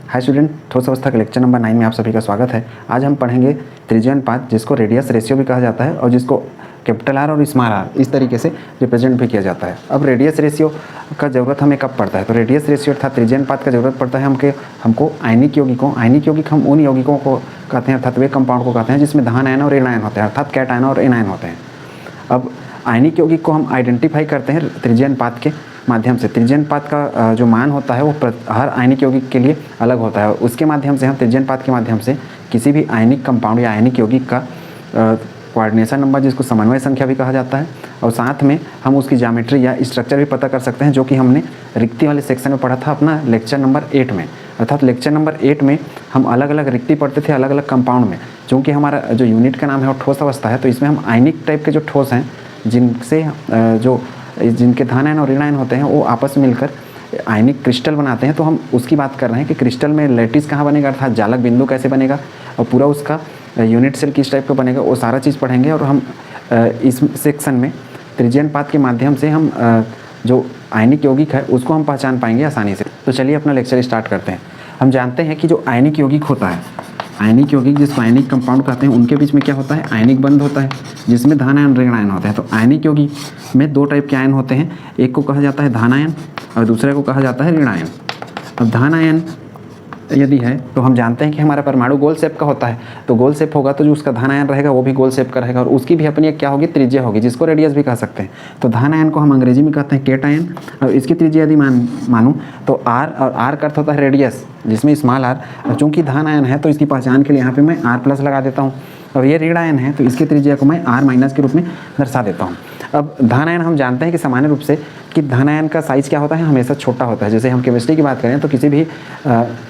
Hi student, ठोस अवस्था के लेक्चर नंबर 9 में आप सभी का स्वागत है। आज हम पढ़ेंगे त्रिज्यीय अनुपात, जिसको रेडियस रेशियो भी कहा जाता है और जिसको कैपिटल आर और स्मॉल आर इस तरीके से रिप्रेजेंट भी किया जाता है। अब रेडियस रेशियो का ज़रूरत हमें कब पड़ता है? तो रेडियस रेशियो अर्थात त्रिज्यीय अनुपात का ज़रूरत पड़ता है हमको आयनिक यौगिक हम उन यौगिकों को कहते हैं अर्थात वे कंपाउंड को कहते हैं जिसमें धन आयन और ऋण आयन होते हैं, अर्थात कैट आयन और एनायन होते हैं। अब आयनिक यौगिक को हम आइडेंटिफाई करते हैं त्रिज्यीय अनुपात के माध्यम से। त्रिज्यीय अनुपात का जो मान होता है वो हर आयनिक यौगिक के लिए अलग होता है। उसके माध्यम से हम त्रिज्यीय अनुपात के माध्यम से किसी भी आयनिक कंपाउंड या आयनिक यौगिक का कोऑर्डिनेशन नंबर, जिसको समन्वय संख्या भी कहा जाता है, और साथ में हम उसकी ज्योमेट्री या स्ट्रक्चर भी पता कर सकते हैं, जो कि हमने रिक्ति वाले सेक्शन में पढ़ा था अपना लेक्चर नंबर 8 में। अर्थात लेक्चर नंबर 8 में हम अलग अलग रिक्ति पढ़ते थे अलग अलग कंपाउंड में। चूँकि हमारा जो यूनिट का नाम है वो ठोस अवस्था है, तो इसमें हम आयनिक टाइप के जो ठोस हैं जिनके धन आयन और ऋण आयन होते हैं वो आपस में मिलकर आयनिक क्रिस्टल बनाते हैं। तो हम उसकी बात कर रहे हैं कि क्रिस्टल में लैटिस कहाँ बनेगा, अर्थात जालक बिंदु कैसे बनेगा और पूरा उसका यूनिट सेल किस टाइप का बनेगा, वो सारा चीज़ पढ़ेंगे। और हम इस सेक्शन में त्रिज्यीय अनुपात के माध्यम से हम जो आयनिक यौगिक है उसको हम पहचान पाएंगे आसानी से। तो चलिए अपना लेक्चर स्टार्ट करते हैं। हम जानते हैं कि जो आयनिक यौगिक होता है, आयनिक यौगिक जिसको आयनिक कंपाउंड कहते हैं, उनके बीच में क्या होता है, आयनिक बंध होता है जिसमें धन आयन ऋण आयन होते हैं। तो आयनिक यौगिक में दो टाइप के आयन होते हैं, एक को कहा जाता है धन आयन और दूसरे को कहा जाता है ऋण आयन। अब धन आयन यदि है तो हम जानते हैं कि हमारा परमाणु गोल शेप का होता है, तो गोल शेप होगा तो जो उसका धन आयन रहेगा वो भी गोल शेप का रहेगा और उसकी भी अपनी एक क्या होगी, त्रिज्या होगी, जिसको रेडियस भी कह सकते हैं। तो धन आयन को हम अंग्रेजी में कहते हैं कैट आयन और इसकी त्रिज्या यदि मानूँ तो आर, और आर का अर्थ होता है रेडियस जिसमें स्मॉल आर। चूँकि धन आयन है तो इसकी पहचान के लिए यहाँ पे मैं आर प्लस लगा देता हूँ, और ये ऋण आयन है तो इसकी त्रिज्या को मैं आर माइनस के रूप में दर्शा देता हूँ। अब धन आयन हम जानते हैं कि सामान्य रूप से कि धन आयन का साइज़ क्या होता है, हमेशा छोटा होता है। जैसे हम केमिस्ट्री की बात करें तो किसी भी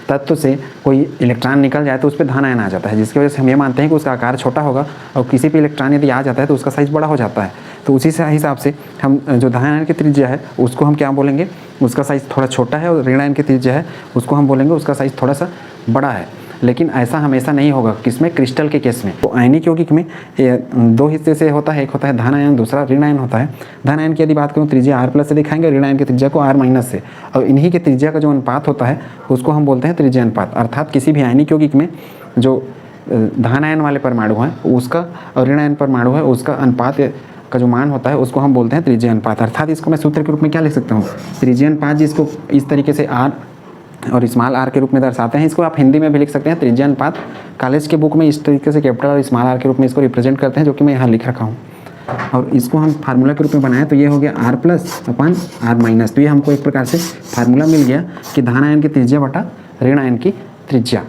तत्व से कोई इलेक्ट्रॉन निकल जाए तो उस पर धन आयन आ जाता है, जिसकी वजह से हम ये मानते हैं कि उसका आकार छोटा होगा, और किसी भी इलेक्ट्रॉन यदि आ जाता है तो उसका साइज़ बड़ा हो जाता है। तो उसी से हिसाब से हम जो धन आयन की त्रिज्या है उसको हम क्या बोलेंगे, उसका साइज़ थोड़ा छोटा है, और ऋण आयन की त्रिज्या है उसको हम बोलेंगे उसका साइज़ थोड़ा सा बड़ा है। लेकिन ऐसा हमेशा नहीं होगा, किसमें, क्रिस्टल के केस में। तो आयनिक यौगिक में दो हिस्से से होता है, एक होता है धन आयन, दूसरा ऋण आयन होता है। धन आयन की यदि बात करूँ त्रिज्या आर प्लस से दिखाएंगे, ऋण आयन की त्रिज्या को आर माइनस से, और इन्हीं के त्रिज्या का जो अनुपात होता है उसको हम बोलते हैं त्रिज्या अनुपात। अर्थात किसी भी आयनिक यौगिक में जो धन आयन वाले परमाणु हैं उसका और ऋण आयन परमाणु है उसका अनुपात का जो मान होता है उसको हम बोलते हैं त्रिज्या अनुपात। अर्थात इसको मैं सूत्र के रूप में क्या लिख सकता हूँ, त्रिज्या अनुपात, जिसको इस तरीके से आर और स्मॉल आर के रूप में दर्शाते हैं। इसको आप हिंदी में भी लिख सकते हैं त्रिज्या अनुपात। कॉलेज के बुक में इस तरीके से कैपिटल और स्मॉल आर के रूप में इसको रिप्रेजेंट करते हैं, जो कि मैं यहाँ लिख रखा हूँ। और इसको हम फार्मूला के रूप में बनाएं तो ये हो गया आर प्लस अपन आर माइनस। तो ये हमको एक प्रकार से फार्मूला मिल गया कि धन आयन की त्रिज्या बटा ऋण आयन की त्रिज्या।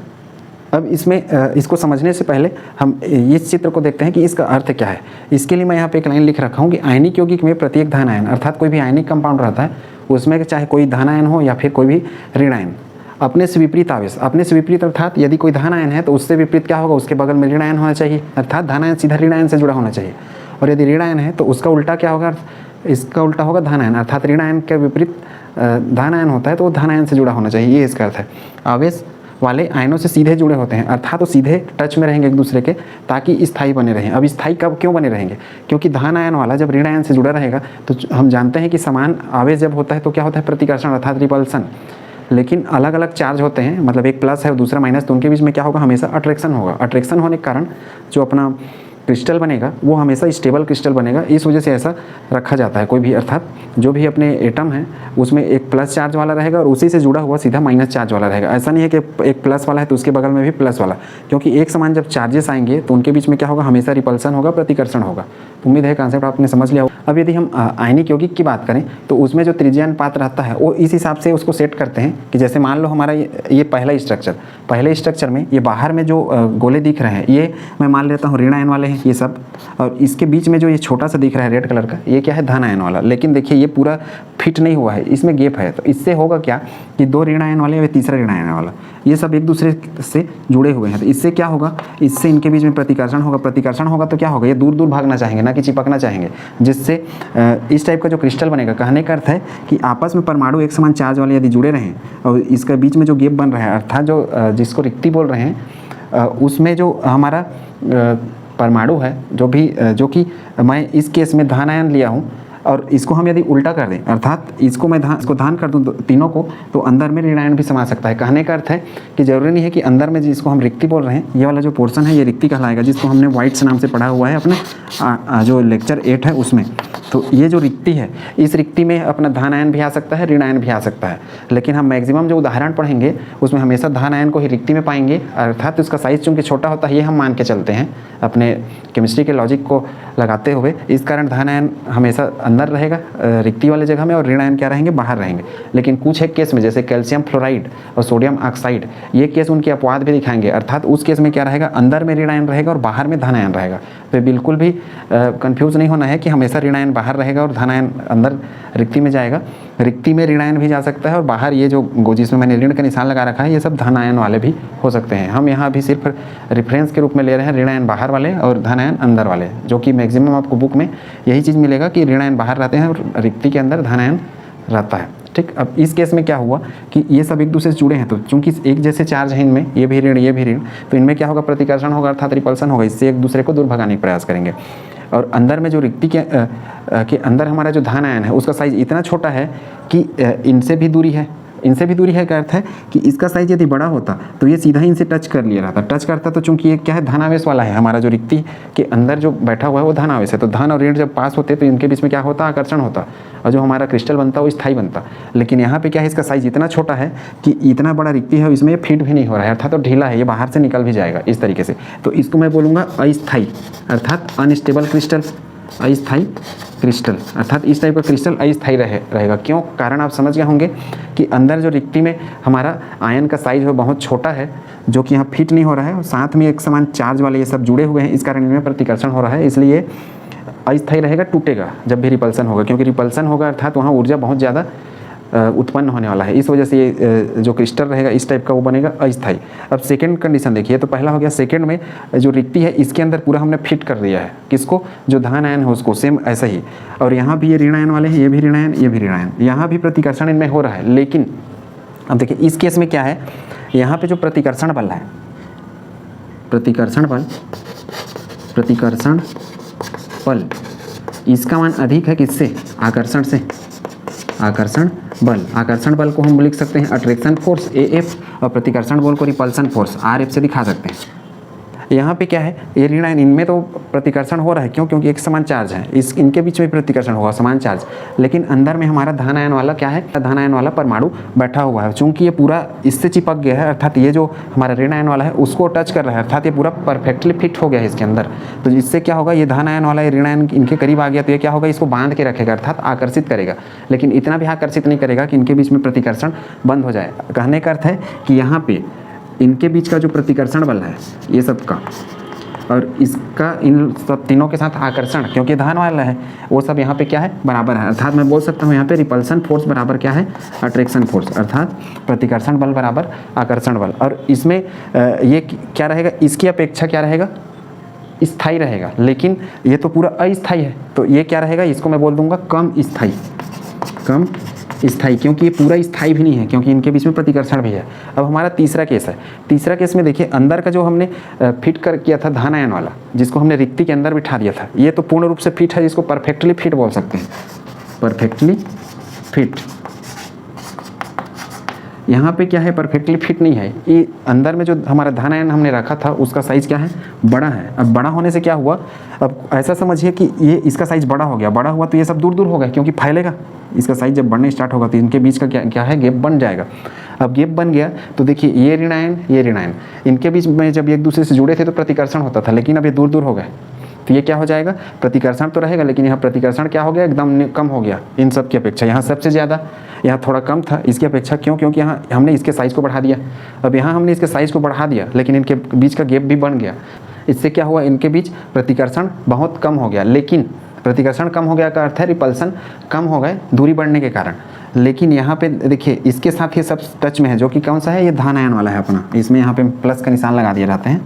अब इसमें इसको समझने से पहले हम इस चित्र को देखते हैं कि इसका अर्थ क्या है। इसके लिए मैं यहाँ पे एक लाइन लिख रखा हूँ कि आयनिक यौगिक में प्रत्येक धन आयन, अर्थात कोई भी आयनिक कंपाउंड रहता है उसमें चाहे कोई धन आयन हो या फिर कोई भी ऋण आयन, अपने से विपरीत आवेश, अपने से विपरीत अर्थात यदि कोई धन आयन है तो उससे विपरीत क्या होगा, उसके बगल में ऋण आयन होना चाहिए, अर्थात धन आयन सीधा ऋण आयन से जुड़ा होना चाहिए। और यदि ऋण आयन है तो उसका उल्टा क्या होगा, इसका उल्टा होगा धन आयन, अर्थात ऋण आयन के विपरीत धन आयन होता है तो वो धन आयन से जुड़ा होना चाहिए, ये इसका अर्थ है। आवेश वाले आयनों से सीधे जुड़े होते हैं, अर्थात वो सीधे टच में रहेंगे एक दूसरे के, ताकि स्थायी बने रहें। अब स्थायी कब क्यों बने रहेंगे, क्योंकि धन आयन वाला जब ऋण आयन से जुड़ा रहेगा तो हम जानते हैं कि समान आवेश जब होता है तो क्या होता है, प्रतिकर्षण अर्थात रिपल्सन। लेकिन अलग अलग चार्ज होते हैं, मतलब एक प्लस है और दूसरा माइनस, तो उनके बीच में क्या होगा, हमेशा अट्रैक्शन होगा। अट्रैक्शन होने के कारण जो अपना क्रिस्टल बनेगा वो हमेशा स्टेबल क्रिस्टल बनेगा। इस वजह से ऐसा रखा जाता है कोई भी, अर्थात जो भी अपने एटम है उसमें एक प्लस चार्ज वाला रहेगा और उसी से जुड़ा हुआ सीधा माइनस चार्ज वाला रहेगा। ऐसा नहीं है कि एक प्लस वाला है तो उसके बगल में भी प्लस वाला, क्योंकि एक समान जब चार्जेस आएंगे तो उनके बीच में क्या होगा, हमेशा रिपल्सन होगा, प्रतिकर्षण होगा। उम्मीद है कॉन्सेप्ट आपने समझ लिया हो। अब यदि हम आयनिक यौगिक की बात करें तो उसमें जो त्रिज्या अनुपात रहता है वो इस हिसाब से उसको सेट करते हैं कि जैसे मान लो हमारा ये पहला स्ट्रक्चर में ये बाहर में जो गोले दिख रहे हैं ये मैं मान लेता हूँ ऋण आयन वाले हैं ये सब, और इसके बीच में जो ये छोटा सा दिख रहा है रेड कलर का ये क्या है, धन आयन वाला। लेकिन देखिए ये पूरा फिट नहीं हुआ है, इसमें गैप है। तो इससे होगा क्या कि दो ऋण आयन वाले और तीसरा ऋण आयन वाला ये सब एक दूसरे से जुड़े हुए हैं। तो इससे क्या होगा, इससे इनके बीच में प्रतिकर्षण होगा। प्रतिकर्षण होगा तो क्या होगा, ये दूर दूर भागना चाहेंगे ना कि चिपकना चाहेंगे, जिससे इस टाइप का जो क्रिस्टल बनेगा। कहने का अर्थ है कि आपस में परमाणु एक समान चार्ज वाले यदि जुड़े रहें और इसके बीच में जो गैप बन रहा है, अर्थात जो जिसको रिक्ति बोल रहे हैं, उसमें जो हमारा परमाणु है जो कि मैं इस केस में धन आयन लिया हूँ और इसको हम यदि उल्टा कर दें, अर्थात इसको मैं इसको धान कर दूं तीनों को, तो अंदर में ऋण आयन भी समा सकता है। कहने का अर्थ है कि जरूरी नहीं है कि अंदर में जिसको हम रिक्ति बोल रहे हैं, ये वाला जो पोर्शन है ये रिक्ति कहलाएगा, जिसको हमने वाइट्स नाम से पढ़ा हुआ है अपने जो लेक्चर 8 है उसमें। तो ये जो रिक्ति है, इस रिक्ति में अपना धन आयन भी आ सकता है, ऋण आयन भी आ सकता है। लेकिन हम मैक्सिमम जो उदाहरण पढ़ेंगे उसमें हमेशा धन आयन को ही रिक्ति में पाएंगे, अर्थात उसका साइज चूंकि छोटा होता है ये हम मान के चलते हैं अपने केमिस्ट्री के लॉजिक को लगाते हुए। इस कारण धन आयन हमेशा अंदर रहेगा रिक्ति वाले जगह में, और ऋण आयन क्या रहेंगे, बाहर रहेंगे। लेकिन कुछ एक केस में जैसे कैल्शियम फ्लोराइड और सोडियम ऑक्साइड, ये केस उनके अपवाद भी दिखाएंगे, अर्थात उस केस में क्या रहेगा, अंदर में ऋण आयन रहेगा और बाहर में धन आयन रहेगा। तो बिल्कुल भी कंफ्यूज नहीं होना है कि हमेशा ऋण आयन बाहर रहेगा और धन आयन अंदर रिक्ति में जाएगा। रिक्ति में ऋण आयन भी जा सकता है, और बाहर ये जो जिसमें मैंने ऋण का निशान लगा रखा है ये सब धन आयन वाले भी हो सकते हैं। हम यहाँ भी सिर्फ रेफरेंस के रूप में ले रहे हैं ऋण आयन बाहर वाले और धन आयन अंदर वाले, जो कि मैक्सिमम आपको बुक में यही चीज़ मिलेगा कि ऋण आयन बाहर रहते हैं और रिक्ति के अंदर धन आयन रहता है। ठीक, अब इस केस में क्या हुआ कि ये सब एक दूसरे से जुड़े हैं, तो चूंकि एक जैसे चार्ज है इनमें, ये भी ऋण ये भी ऋण, तो इनमें क्या होगा, प्रतिकर्षण होगा अर्थात रिपल्सन होगा, इससे एक दूसरे को दूर भगाने का प्रयास करेंगे। और अंदर में जो रिक्ति के अंदर हमारा जो धन आयन है उसका साइज इतना छोटा है कि इनसे भी दूरी है, इनसे भी दूरी है का अर्थ है कि इसका साइज यदि बड़ा होता तो ये सीधा इनसे टच कर लिया रहता, टच करता तो चूंकि ये क्या है, धनावेश वाला है, हमारा जो रिक्ति के अंदर जो बैठा हुआ है वो धनावेश है, तो धन और ऋण जब पास होते तो इनके बीच में क्या होता, आकर्षण होता, और जो हमारा क्रिस्टल बनता वो स्थायी बनता। लेकिन यहाँ पे क्या है, इसका साइज इतना छोटा है कि इतना बड़ा रिक्ति है, इसमें ये फिट भी नहीं हो रहा है, अर्थात तो ढीला है, ये बाहर से निकल भी जाएगा इस तरीके से। तो इसको मैं बोलूँगा अस्थायी, अर्थात अनस्टेबल क्रिस्टल, अस्थायी क्रिस्टल, अर्थात इस टाइप का क्रिस्टल अस्थायी रहेगा। क्यों, कारण आप समझ गए होंगे कि अंदर जो रिक्ति में हमारा आयन का साइज है बहुत छोटा है, जो कि यहाँ फिट नहीं हो रहा है, और साथ में एक समान चार्ज वाले ये सब जुड़े हुए हैं, इस कारण इनमें प्रतिकर्षण हो रहा है, इसलिए अस्थायी रहेगा, टूटेगा जब भी रिपल्सन होगा, क्योंकि रिपल्सन होगा अर्थात वहाँ ऊर्जा बहुत ज़्यादा उत्पन्न होने वाला है, इस वजह से ये जो क्रिस्टल रहेगा इस टाइप का वो बनेगा अस्थायी। अब सेकंड कंडीशन देखिए, तो पहला हो गया, सेकंड में जो रिक्ति है इसके अंदर पूरा हमने फिट कर दिया है, किसको, जो धन आयन है उसको, सेम ऐसा ही। और यहाँ भी ये ऋण आयन वाले हैं, ये भी ऋण आयन, ये भी ऋण आयन, यहाँ भी प्रतिकर्षण इनमें हो रहा है। लेकिन अब देखिए इस केस में क्या है, यहाँ पे जो प्रतिकर्षण बल है, प्रतिकर्षण बल इसका मान अधिक है किससे, आकर्षण से, आकर्षण बल को हम लिख सकते हैं अट्रैक्शन फोर्स AF, और प्रतिकर्षण बल को रिपल्सन फोर्स RF से दिखा सकते हैं। यहाँ पे क्या है, ये ऋण आयन, इनमें तो प्रतिकर्षण हो रहा है, क्यों, क्योंकि एक समान चार्ज है, इनके बीच में प्रतिकर्षण होगा, समान चार्ज। लेकिन अंदर में हमारा धन आयन वाला क्या है, धन आयन वाला परमाणु बैठा हुआ है, चूंकि ये पूरा इससे चिपक गया है, अर्थात ये जो हमारा ऋण आयन वाला है उसको टच कर रहा है, अर्थात ये पूरा परफेक्टली फिट हो गया है इसके अंदर। तो इससे क्या होगा, ये धन आयन वाला ये ऋण आयन इनके करीब आ गया, तो ये क्या होगा, इसको बांध के रखेगा, अर्थात आकर्षित करेगा, लेकिन इतना भी आकर्षित नहीं करेगा कि इनके बीच में प्रतिकर्षण बंद हो जाए। कहने का अर्थ है कि यहाँ पे इनके बीच का जो प्रतिकर्षण बल है ये सब का, और इसका इन सब तीनों के साथ आकर्षण, क्योंकि धन वाला है, वो सब यहाँ पे क्या है, बराबर है, अर्थात मैं बोल सकता हूँ यहाँ पे रिपल्सन फोर्स बराबर क्या है, अट्रैक्शन फोर्स, अर्थात प्रतिकर्षण बल बराबर आकर्षण बल। और इसमें ये क्या रहेगा, इसकी अपेक्षा क्या रहेगा, स्थायी रहेगा, लेकिन ये तो पूरा अस्थायी है, तो ये क्या रहेगा, इसको मैं बोल दूंगा कम स्थायी, कम स्थायी, क्योंकि ये पूरा स्थायी भी नहीं है, क्योंकि इनके बीच में प्रतिकर्षण भी है। अब हमारा तीसरा केस है, तीसरा केस में देखिए अंदर का जो हमने फिट कर किया था धन आयन वाला, जिसको हमने रिक्ति के अंदर बिठा दिया था, ये तो पूर्ण रूप से फिट है, जिसको परफेक्टली फिट बोल सकते हैं, परफेक्टली फिट। यहाँ पे क्या है, परफेक्टली फिट नहीं है, ये अंदर में जो हमारा धन आयन हमने रखा था उसका साइज क्या है, बड़ा है। अब बड़ा होने से क्या हुआ, अब ऐसा समझिए कि ये इसका साइज बड़ा हो गया, बड़ा हुआ तो ये सब दूर दूर हो गया, क्योंकि फैलेगा, इसका साइज जब बढ़ने स्टार्ट होगा तो इनके बीच का क्या है, गैप बन जाएगा। अब गैप बन गया तो देखिए ये ऋण आयन, ये ऋण आयन, इनके बीच में जब एक दूसरे से जुड़े थे तो प्रतिकर्षण होता था, लेकिन अब ये दूर दूर हो गए, तो ये क्या हो जाएगा, प्रतिकर्षण तो रहेगा, लेकिन यहाँ प्रतिकर्षण क्या हो गया, एकदम कम हो गया इन सब की अपेक्षा, यहाँ सबसे ज़्यादा, यहाँ थोड़ा कम था इसकी अपेक्षा, क्यों, क्योंकि यहाँ हमने इसके साइज़ को बढ़ा दिया। अब यहाँ हमने इसके साइज़ को बढ़ा दिया, लेकिन इनके बीच का गैप भी बन गया, इससे क्या हुआ, इनके बीच प्रतिकर्षण बहुत कम हो गया। लेकिन प्रतिकर्षण कम हो गया का अर्थ है रिपल्सन कम हो गए दूरी बढ़ने के कारण। लेकिन यहाँ पे देखिए इसके साथ ये सब टच में है, जो कि कौन सा है, ये धन आयन वाला है अपना, इसमें यहाँ पे प्लस का निशान लगा दिए रहते हैं,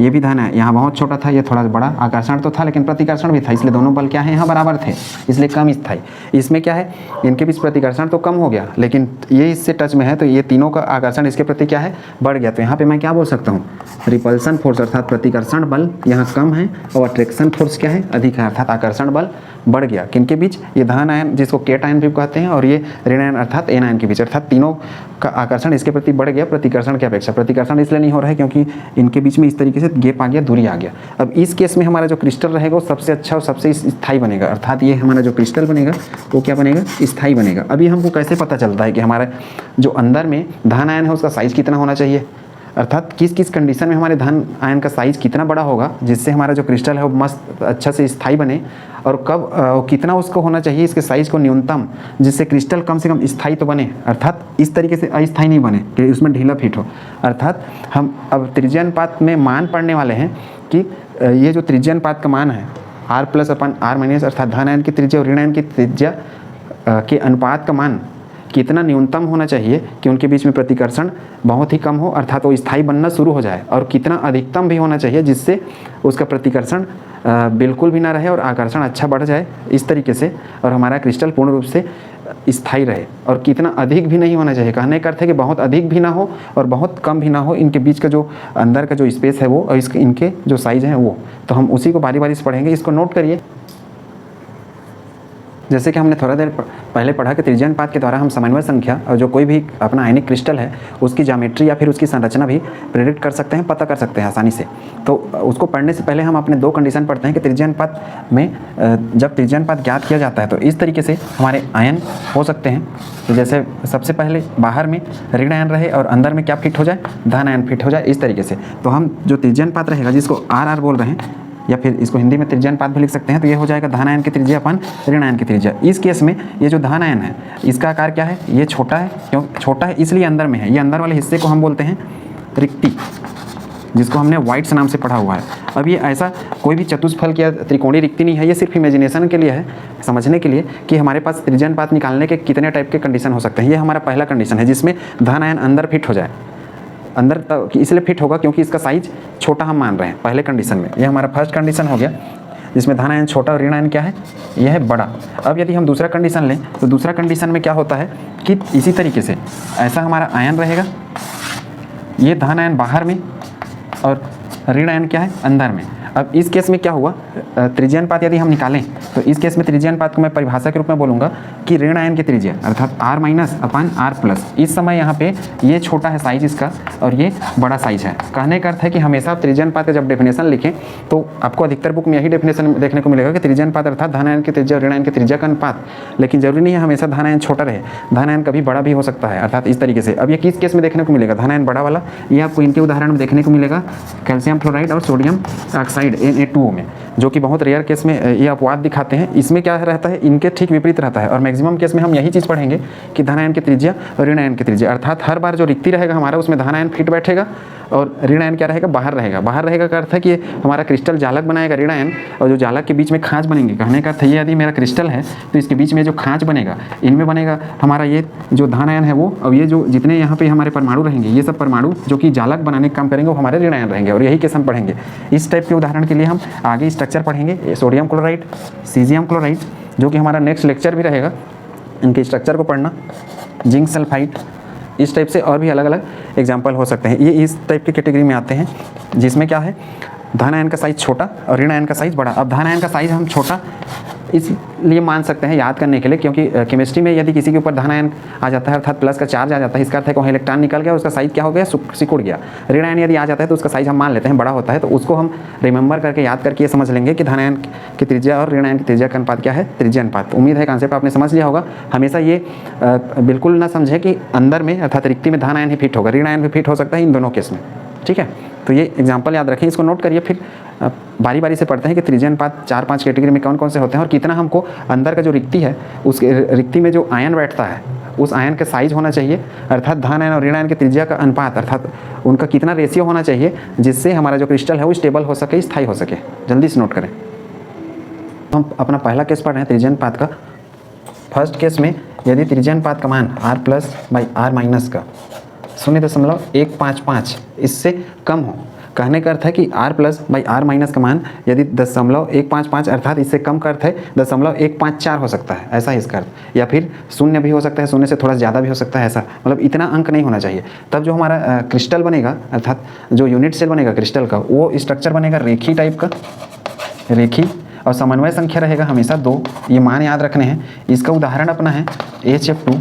ये भी धन है, यहाँ बहुत छोटा था, ये थोड़ा बड़ा, आकर्षण तो था लेकिन प्रतिकर्षण भी था, इसलिए दोनों बल क्या है यहाँ बराबर थे, इसलिए कम स्थायी। इसमें क्या है, इनके बीच प्रतिकर्षण तो कम हो गया लेकिन ये इससे टच में है तो ये तीनों का आकर्षण इसके प्रति क्या है, बढ़ गया। तो यहाँ पे मैं क्या बोल सकता हूँ, रिपल्सन फोर्स अर्थात प्रतिकर्षण बल यहाँ कम है और अट्रैक्शन फोर्स क्या है, अधिक है, अर्थात आकर्षण बल बढ़ गया। किनके बीच, ये धन आयन जिसको केट आयन भी कहते हैं और ये ऋण आयन अर्थात एन आयन के बीच, अर्थात तीनों का आकर्षण इसके प्रति बढ़ गया प्रतिकर्षण की अपेक्षा। प्रतिकर्षण इसलिए नहीं हो रहा है क्योंकि इनके बीच में इस तरीके से गैप आ गया, दूरी आ गया। अब इस केस में हमारा जो क्रिस्टल रहेगा वो सबसे अच्छा और सबसे स्थायी बनेगा, अर्थात ये हमारा जो क्रिस्टल बनेगा वो क्या बनेगा, स्थायी बनेगा। अभी हमको कैसे पता चलता है कि हमारा जो अंदर में धन आयन है उसका साइज़ कितना होना चाहिए, अर्थात किस किस कंडीशन में हमारे धन आयन का साइज़ कितना बड़ा होगा जिससे हमारा जो क्रिस्टल है वो मस्त अच्छा से स्थायी बने, और कब कितना उसको होना चाहिए इसके साइज़ को न्यूनतम जिससे क्रिस्टल कम से कम स्थायी तो बने, अर्थात इस तरीके से अस्थायी नहीं बने कि उसमें ढीला फिट हो। अर्थात हम अब त्रिज्या अनुपात में मान पढ़ने वाले हैं कि ये जो त्रिज्या अनुपात का मान है R+/R- अर्थात धन आयन की त्रिज्या और ऋण आयन की त्रिज्या के अनुपात का मान कितना न्यूनतम होना चाहिए कि उनके बीच में प्रतिकर्षण बहुत ही कम हो, अर्थात वो स्थायी बनना शुरू हो जाए, और कितना अधिकतम भी होना चाहिए जिससे उसका प्रतिकर्षण बिल्कुल भी ना रहे और आकर्षण अच्छा बढ़ जाए इस तरीके से, और हमारा क्रिस्टल पूर्ण रूप से स्थायी रहे। और कितना अधिक भी नहीं होना चाहिए, कहने का अर्थ है कि बहुत अधिक भी ना हो और बहुत कम भी ना हो, इनके बीच का जो अंदर का जो स्पेस है वो और इनके जो साइज़ हैं वो, तो हम उसी को बारी बारी से पढ़ेंगे। इसको नोट करिए। जैसे कि हमने थोड़ा देर पहले पढ़ा कि त्रिज्या अनुपात के द्वारा हम समन्वय संख्या और जो कोई भी अपना आयनिक क्रिस्टल है उसकी ज्योमेट्री या फिर उसकी संरचना भी प्रेडिक्ट कर सकते हैं, पता कर सकते हैं आसानी से। तो उसको पढ़ने से पहले हम अपने दो कंडीशन पढ़ते हैं कि त्रिज्या अनुपात में जब त्रिज्या अनुपात ज्ञात किया जाता है तो इस तरीके से हमारे आयन हो सकते हैं। तो जैसे सबसे पहले बाहर में ऋण आयन रहे और अंदर में क्या फिट हो जाए, धन आयन फिट हो जाए, इस तरीके से। तो हम जो त्रिज्या अनुपात रहेगा जिसको RR बोल रहे हैं या फिर इसको हिंदी में त्रिज्या अनुपात भी लिख सकते हैं, तो ये हो जाएगा धन आयन की त्रिज्या अपन ऋण आयन की त्रिज्या। इस केस में ये जो धन आयन है इसका आकार क्या है, ये छोटा है, क्यों छोटा है, इसलिए अंदर में है। ये अंदर वाले हिस्से को हम बोलते हैं रिक्ति, जिसको हमने वाइट्स नाम से पढ़ा हुआ है। अब ये ऐसा कोई भी चतुष्फलक या त्रिकोणीय रिक्ति नहीं है, ये सिर्फ इमेजिनेशन के लिए है, समझने के लिए कि हमारे पास त्रिज्या अनुपात निकालने के कितने टाइप के कंडीशन हो सकते हैं। ये हमारा पहला कंडीशन है जिसमें धन आयन अंदर फिट हो जाए। अंदर तक इसलिए फिट होगा क्योंकि इसका साइज छोटा हम मान रहे हैं पहले कंडीशन में। ये हमारा फर्स्ट कंडीशन हो गया जिसमें धन आयन छोटा और ऋण आयन क्या है, यह है बड़ा। अब यदि हम दूसरा कंडीशन लें तो दूसरा कंडीशन में क्या होता है कि इसी तरीके से ऐसा हमारा आयन रहेगा, ये धन आयन बाहर में और ऋण आयन क्या है, अंदर में। अब इस केस में क्या हुआ, त्रिज्या अनुपात यदि हम निकालें तो इस केस में त्रिज्या अनुपात को मैं परिभाषा के रूप में बोलूँगा कि ऋण आयन की त्रिज्या अर्थात R-/R+। इस समय यहाँ पे ये छोटा है साइज इसका और ये बड़ा साइज है। कहने का अर्थ है कि हमेशा त्रिज्या अनुपात का जब डेफिनेशन लिखें तो आपको अधिकतर बुक में यही डेफिनेशन देखने को मिलेगा कि त्रिज्या अनुपात अर्थात धन आयन की त्रिज्या और ऋण आयन की त्रिज्या का अनुपात। लेकिन जरूरी नहीं है हमेशा धन आयन छोटा रहे, धन आयन कभी बड़ा भी हो सकता है, अर्थात इस तरीके से। अब ये किस केस में देखने को मिलेगा धन आयन बड़ा वाला, ये आपको इनके उदाहरण में देखने को मिलेगा कैल्शियम फ्लोराइड और सोडियम ऑक्साइड Na2O में, जो कि बहुत रेयर केस में ये अपवाद दिखाते हैं। इसमें क्या रहता है, इनके ठीक विपरीत रहता है। और मैक्सिमम केस में हम यही चीज़ पढ़ेंगे कि धन आयन की त्रिज्या और ऋण आयन की त्रिज्या, अर्थात हर बार जो रिक्ति रहेगा हमारा उसमें धन आयन फिट बैठेगा और ऋण आयन क्या रहेगा, बाहर रहेगा। बाहर रहेगा का अर्थ है कि हमारा क्रिस्टल जालक बनाएगा ऋण आयन, और जो जालक के बीच में खाँच बनेंगे। कहने का अर्थ ये यदि मेरा क्रिस्टल है तो इसके बीच में जो खाँच बनेगा इनमें बनेगा हमारा ये जो धन आयन है वो, और ये जो जितने यहाँ पे हमारे परमाणु रहेंगे ये सब परमाणु जो कि जालक बनाने का काम करेंगे वो हमारे ऋण आयन रहेंगे। और यही केस हम पढ़ेंगे। इस टाइप के उदाहरण के लिए हम आगे स्ट्रक्चर पढ़ेंगे, सोडियम क्लोराइड, सीजियम क्लोराइड, जो कि हमारा नेक्स्ट लेक्चर भी रहेगा, इनके स्ट्रक्चर को पढ़ना, जिंक सल्फाइड, इस टाइप से और भी अलग अलग एग्जाम्पल हो सकते हैं। ये इस टाइप की कैटेगरी में आते हैं जिसमें क्या है, धन आयन का साइज छोटा और ऋण आयन का साइज बड़ा। अब धन आयन का साइज हम छोटा इसलिए मान सकते हैं याद करने के लिए क्योंकि केमिस्ट्री में यदि किसी के ऊपर धन आयन आ जाता है अर्थात प्लस का चार्ज आ जाता है, इसका अर्थ है कि वहाँ इलेक्ट्रॉन निकल गया, उसका साइज क्या हो गया, सिकुड़ गया। ऋण आयन यदि आ जाता है तो उसका साइज हम मान लेते हैं बड़ा होता है, तो उसको हम रिमेंबर करके याद करके ये समझ लेंगे कि धन आयन की त्रिज्या और ऋण आयन की त्रिज्या का अनुपात क्या है, त्रिज्या अनुपात। उम्मीद है कॉन्सेप्ट आपने समझ लिया होगा। हमेशा ये बिल्कुल ना समझे कि अंदर में अर्थात रिक्ति में धन आयन ही फिट होगा, ऋण आयन भी फिट हो सकता है इन दोनों केस में। ठीक है, तो ये एग्जाम्पल याद रखें, इसको नोट करिए। फिर बारी बारी से पढ़ते हैं कि त्रिज्या अनुपात 4-5 कैटेगरी में कौन कौन से होते हैं और कितना हमको अंदर का जो रिक्ति है उस रिक्ति में जो आयन बैठता है उस आयन का साइज होना चाहिए, अर्थात धन आयन और ऋण आयन की त्रिज्या का अनुपात अर्थात उनका कितना रेशियो होना चाहिए जिससे हमारा जो क्रिस्टल है वो स्टेबल हो सके, स्थायी हो सके। जल्दी से नोट करें। हम अपना पहला केस पढ़ रहे हैं त्रिज्या अनुपात का। फर्स्ट केस में यदि त्रिज्या अनुपात का मान R+/R- का 0.155 इससे कम हो, कहने का अर्थ है कि r plus by R minus का मान यदि 0.155 अर्थात इससे कम का अर्थ है 0.154 हो सकता है, ऐसा ही इसका अर्थ, या फिर शून्य भी हो सकता है, शून्य से थोड़ा ज़्यादा भी हो सकता है, ऐसा मतलब इतना अंक नहीं होना चाहिए। तब जो हमारा क्रिस्टल बनेगा अर्थात जो यूनिट सेल बनेगा क्रिस्टल का, वो स्ट्रक्चर बनेगा रेखी टाइप का, रेखी, और समन्वय संख्या रहेगा हमेशा 2। ये मान याद रखने हैं। इसका उदाहरण अपना है HF2।